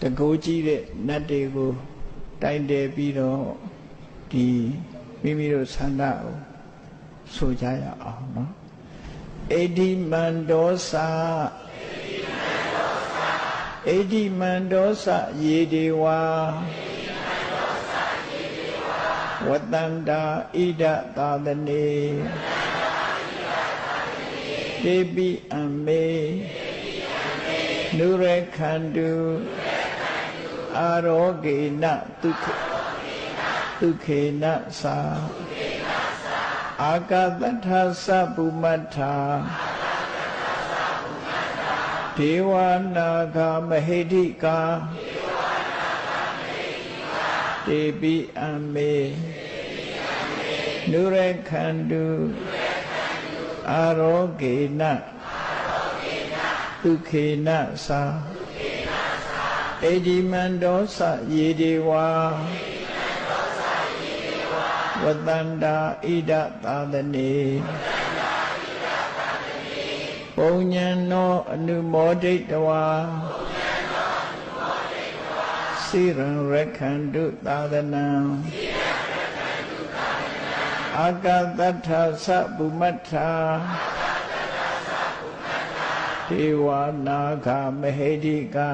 တကိုးကြီးတဲ့နတ်တွေကိုတိုင်တယ်ပြီးတော့ဒီမိမိတို့ဆန္ဒကိုဆိုကြရအောင်နော်အေဒီမန္ဒောစာအေဒီမန္ဒောစာယေဒေဝါဝတ္တန္တာဣဒသာသနေတေပိအမေနုရခန္တုအာရောဂေနဒုခေနသာအာကတထသပုမတ္ထာဒေဝနာဂမဟိတိကာတေပိအမေနုရခန္တုအာရောဂေနဒုခေနသာအေဒီမန္ဒောသယေဒေဝါဝတ္တန္တာဣဒသာသနေပုံညံနောအနုမောဒိတဝါစိရံရခန္တုသာသနံအာကတထသပုမတ္ထာဒေဝနာဂမဟိတိကာ